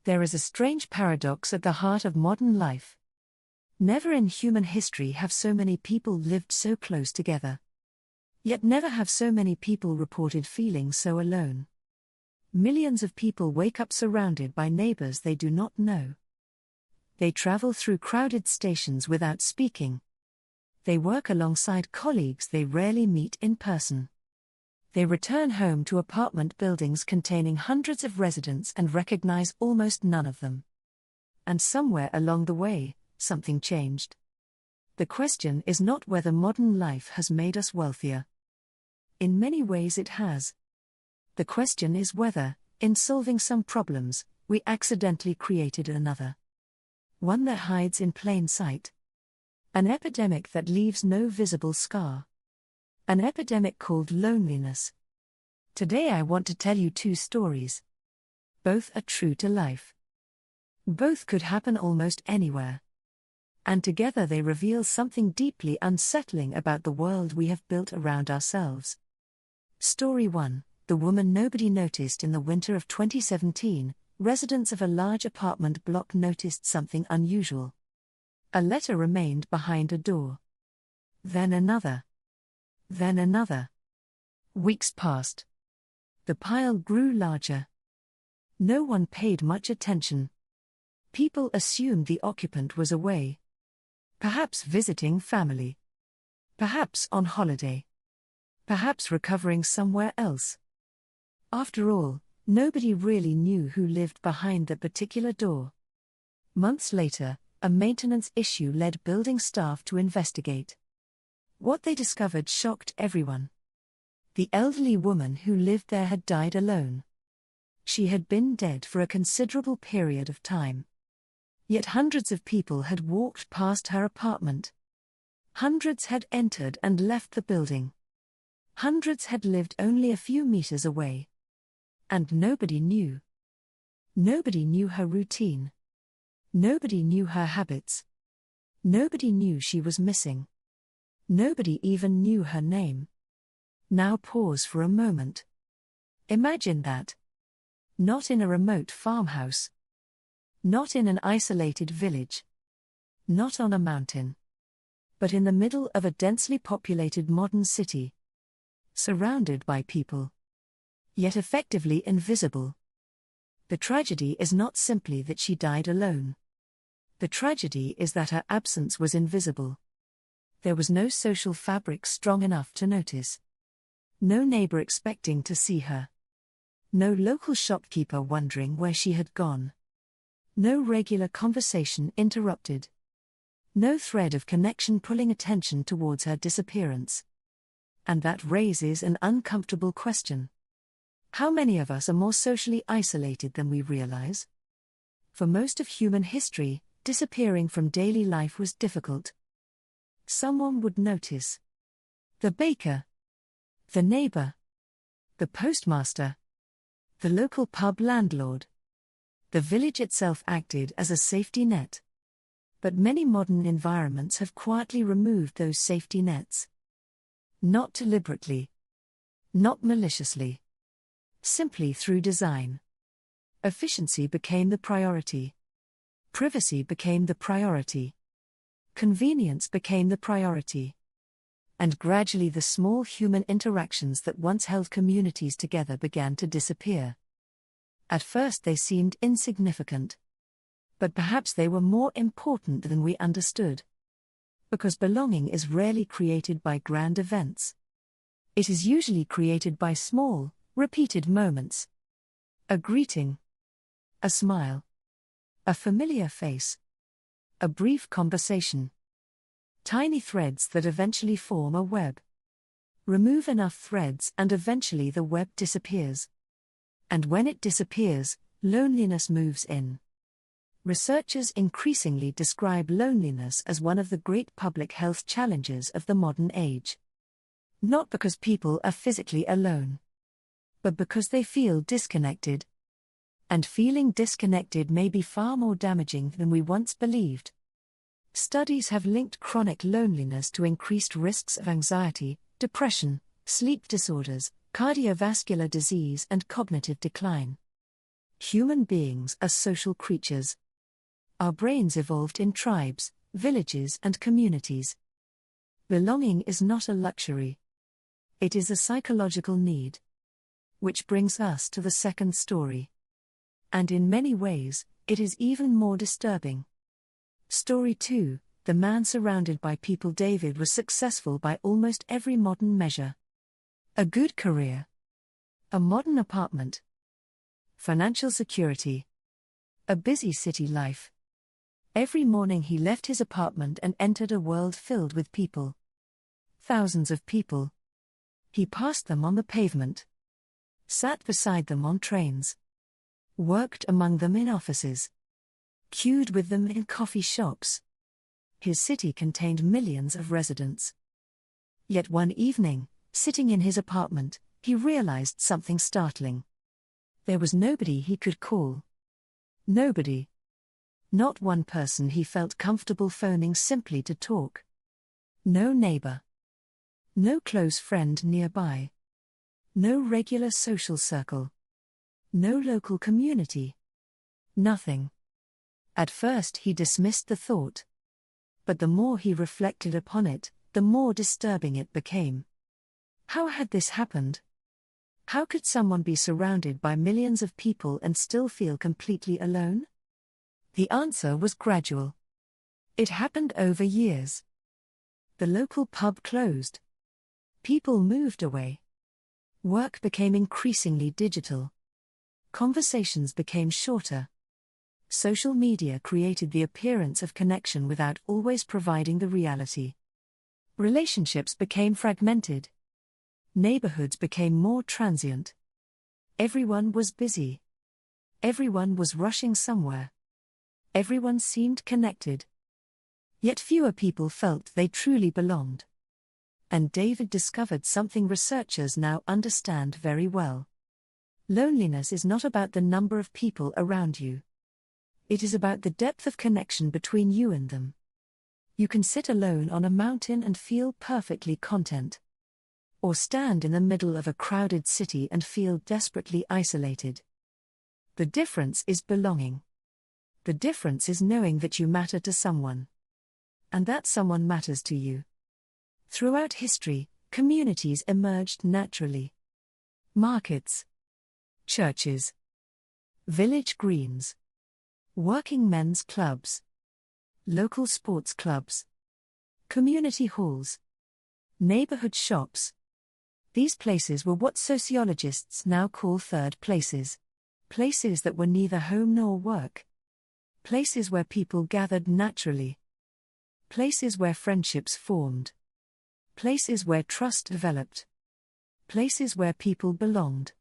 There is a strange paradox at the heart of modern life. Never in human history have so many people lived so close together. Yet never have so many people reported feeling so alone. Millions of people wake up surrounded by neighbors they do not know. They travel through crowded stations without speaking. They work alongside colleagues they rarely meet in person. They return home to apartment buildings containing hundreds of residents and recognize almost none of them. And somewhere along the way, something changed. The question is not whether modern life has made us wealthier. In many ways it has. The question is whether, in solving some problems, we accidentally created another. One that hides in plain sight. An epidemic that leaves no visible scar. An epidemic called loneliness. Today I want to tell you two stories. Both are true to life. Both could happen almost anywhere. And together they reveal something deeply unsettling about the world we have built around ourselves. Story 1. The woman nobody noticed. In the winter of 2017, residents of a large apartment block noticed something unusual. A letter remained behind a door. Then another. Then another. Weeks passed. The pile grew larger. No one paid much attention. People assumed the occupant was away. Perhaps visiting family. Perhaps on holiday. Perhaps recovering somewhere else. After all, nobody really knew who lived behind that particular door. Months later, a maintenance issue led building staff to investigate. What they discovered shocked everyone. The elderly woman who lived there had died alone. She had been dead for a considerable period of time. Yet hundreds of people had walked past her apartment. Hundreds had entered and left the building. Hundreds had lived only a few meters away. And nobody knew. Nobody knew her routine. Nobody knew her habits. Nobody knew she was missing. Nobody even knew her name. Now pause for a moment. Imagine that. Not in a remote farmhouse. Not in an isolated village. Not on a mountain. But in the middle of a densely populated modern city. Surrounded by people. Yet effectively invisible. The tragedy is not simply that she died alone. The tragedy is that her absence was invisible. There was no social fabric strong enough to notice. No neighbor expecting to see her. No local shopkeeper wondering where she had gone. No regular conversation interrupted. No thread of connection pulling attention towards her disappearance. And that raises an uncomfortable question. How many of us are more socially isolated than we realize? For most of human history, disappearing from daily life was difficult. Someone would notice. The baker. The neighbor. The postmaster. The local pub landlord. The village itself acted as a safety net. But many modern environments have quietly removed those safety nets. Not deliberately. Not maliciously. Simply through design. Efficiency became the priority. Privacy became the priority. Convenience became the priority. And gradually the small human interactions that once held communities together began to disappear. At first they seemed insignificant. But perhaps they were more important than we understood. Because belonging is rarely created by grand events. It is usually created by small, repeated moments. A greeting. A smile. A familiar face. A brief conversation. Tiny threads that eventually form a web. Remove enough threads and eventually the web disappears. And when it disappears, loneliness moves in. Researchers increasingly describe loneliness as one of the great public health challenges of the modern age. Not because people are physically alone, but because they feel disconnected. And feeling disconnected may be far more damaging than we once believed. Studies have linked chronic loneliness to increased risks of anxiety, depression, sleep disorders, cardiovascular disease and cognitive decline. Human beings are social creatures. Our brains evolved in tribes, villages, and communities. Belonging is not a luxury. It is a psychological need. Which brings us to the second story. And in many ways, it is even more disturbing. Story 2, the man surrounded by people. David was successful by almost every modern measure. A good career. A modern apartment. Financial security. A busy city life. Every morning he left his apartment and entered a world filled with people. Thousands of people. He passed them on the pavement. Sat beside them on trains. Worked among them in offices. Queued with them in coffee shops. His city contained millions of residents. Yet one evening, sitting in his apartment, he realized something startling. There was nobody he could call. Nobody. Not one person he felt comfortable phoning simply to talk. No neighbor. No close friend nearby. No regular social circle. No local community. Nothing. At first he dismissed the thought. But the more he reflected upon it, the more disturbing it became. How had this happened? How could someone be surrounded by millions of people and still feel completely alone? The answer was gradual. It happened over years. The local pub closed. People moved away. Work became increasingly digital. Conversations became shorter. Social media created the appearance of connection without always providing the reality. Relationships became fragmented. Neighborhoods became more transient. Everyone was busy. Everyone was rushing somewhere. Everyone seemed connected. Yet fewer people felt they truly belonged. And David discovered something researchers now understand very well. Loneliness is not about the number of people around you. It is about the depth of connection between you and them. You can sit alone on a mountain and feel perfectly content. Or stand in the middle of a crowded city and feel desperately isolated. The difference is belonging. The difference is knowing that you matter to someone. And that someone matters to you. Throughout history, communities emerged naturally. Markets. Churches. Village greens. Working men's clubs. Local sports clubs. Community halls. Neighborhood shops. These places were what sociologists now call third places. Places that were neither home nor work. Places where people gathered naturally. Places where friendships formed. Places where trust developed. Places where people belonged.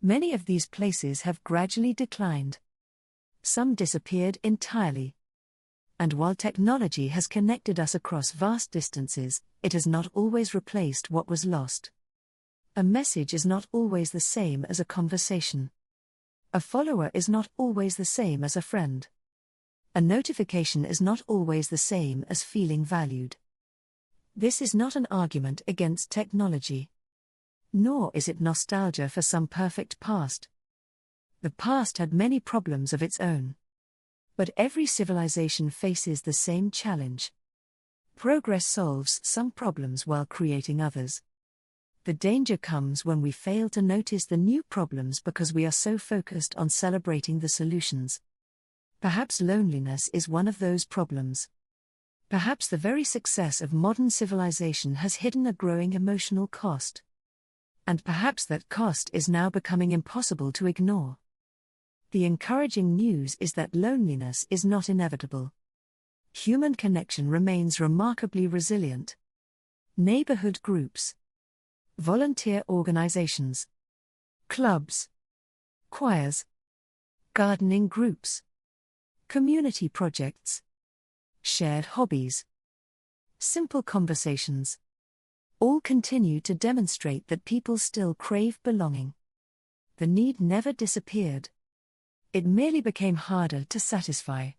Many of these places have gradually declined. Some disappeared entirely. And while technology has connected us across vast distances, it has not always replaced what was lost. A message is not always the same as a conversation. A follower is not always the same as a friend. A notification is not always the same as feeling valued. This is not an argument against technology. Nor is it nostalgia for some perfect past. The past had many problems of its own. But every civilization faces the same challenge. Progress solves some problems while creating others. The danger comes when we fail to notice the new problems because we are so focused on celebrating the solutions. Perhaps loneliness is one of those problems. Perhaps the very success of modern civilization has hidden a growing emotional cost. And perhaps that cost is now becoming impossible to ignore. The encouraging news is that loneliness is not inevitable. Human connection remains remarkably resilient. Neighborhood groups. Volunteer organizations. Clubs. Choirs. Gardening groups. Community projects. Shared hobbies. Simple conversations. All continue to demonstrate that people still crave belonging. The need never disappeared. It merely became harder to satisfy.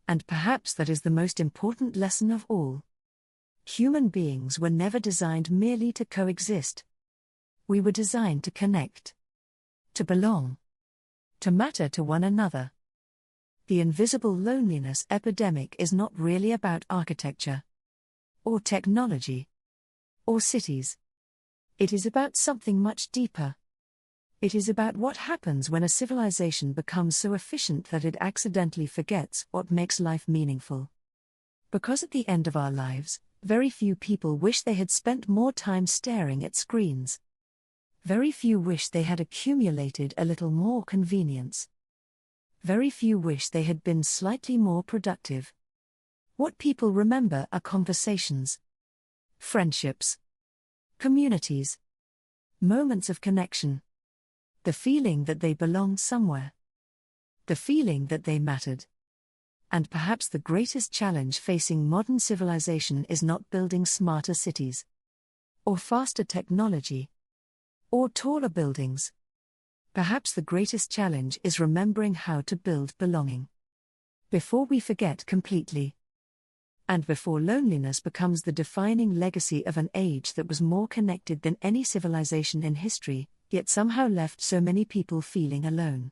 And perhaps that is the most important lesson of all. Human beings were never designed merely to coexist. We were designed to connect. To belong. to matter to one another. The invisible loneliness epidemic is not really about architecture, or technology, or cities. It is about something much deeper. It is about what happens when a civilization becomes so efficient that it accidentally forgets what makes life meaningful. Because at the end of our lives, very few people wish they had spent more time staring at screens. Very few wish they had accumulated a little more convenience. Very few wish they had been slightly more productive. What people remember are conversations, friendships, communities, moments of connection, the feeling that they belonged somewhere, the feeling that they mattered. And perhaps the greatest challenge facing modern civilization is not building smarter cities, or faster technology, or taller buildings. Perhaps the greatest challenge is remembering how to build belonging before we forget completely. And before loneliness becomes the defining legacy of an age that was more connected than any civilization in history, yet somehow left so many people feeling alone.